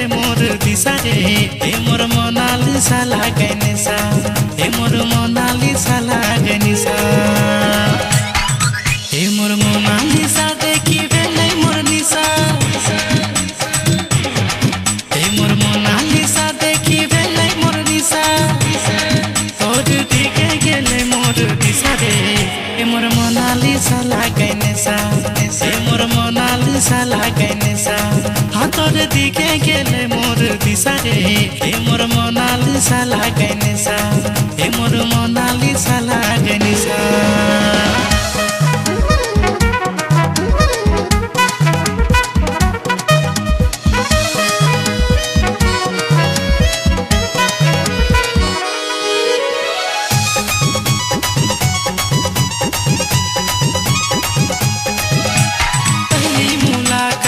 मोर दिशा रे ए मोर मोनालिसा लागने सा ए मोर मोनालिसा लागने सा ए मोर मोनालिसा देखी बेले मोर निशा ए मोर मोनालिसा देखी बेले मोर निशा तोर दिखे गेले मोर दिशा रे ए मोर मोनालिसा लागने सा ए मोर मोनालिसा लागने सा हाँ तोर दिखे गेले मोर दिशा रे ए मोर मोनालिसा लागने सा ए मोर मोनालिसा लागने सा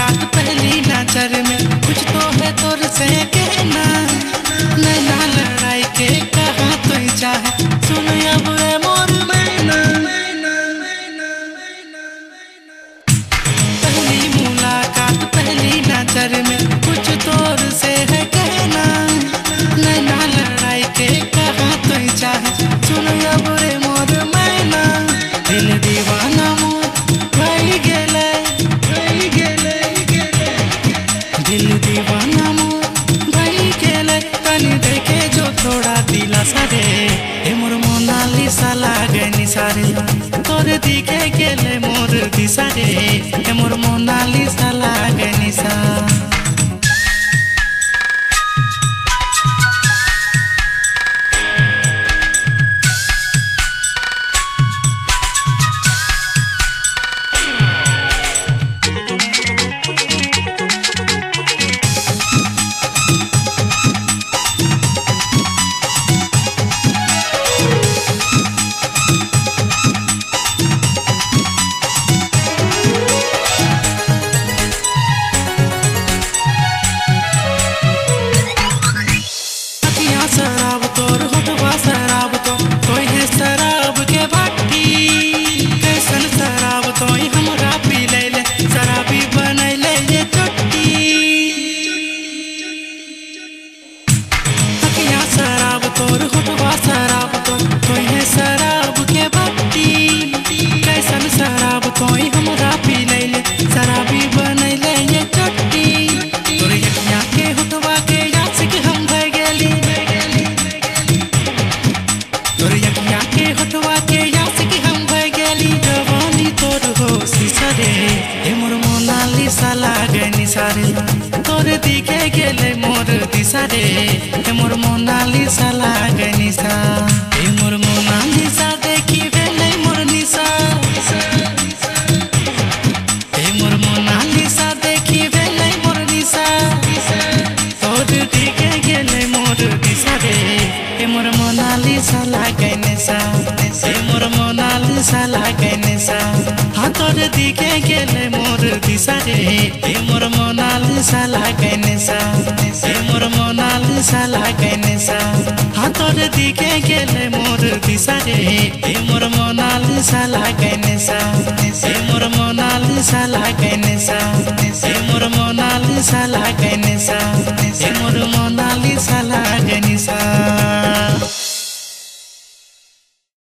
नजर में कुछ तो है तोर से कहना नैना लड़ाई के कहा तो चाहे सुन अब है मोर मैना पहली मुलाकात पहली नजर में कुछ तोर से है कहना नैना लड़ाई के कहा तो चाहे सुन अब रे मोर मैना दिल दीवाना मोर भई गेले दिल दीवाना मोर भई गेले तनी देखे जो थोड़ा दिलासा रे ए मोर मोनालिसा लागनी सारे तोर दिखे गेले मोर दिशा रे ए मोर मोनालिसा लागनी सा शराब तोर होठवा शराब तो कोई है शराब के बाटी कैसन शराब तो हमरा पी ले शराबी बनैले ये चोटी हकिया शराब तोर होठवा शराब तो कोई है शराब के बाटी कैसन शराब तो हमरा पी ले शराबी बनैले ये चोटी तोर यकिया के होठवा के यासिक हम भय गेली तोर यकिया के होठवा के यासिक हम भय गेली जवानी तोर हो शीशा रे ए मोर मोनालिसा लागनी सारे तोर दिखे गेले मोर दिशा रे ए मोर मोनालिसा लागनी सा ए मोर मोनालिसा देखी बेले मोर निशा ए मोर मोनालिसा देखी बेले मोर निशा तोर दिखे गेले मोर दिशा रे ए मोर मोनालिसा लागने सा ए मोर मोनालिसा लागने सा हाँ तोर दिखे गेले मोर दिशा रे ए मोर मोनालिसा लागने सा ए मोर मोनालिसा लागने सा हाँ तोर दिखे गेले मोर दिशा रे ए मोर मोनालिसा लागने सा ए मोर मोनालिसा लागने सा ए मोर मोनालिसा लागने सा ए मोर मोनालिसा लागने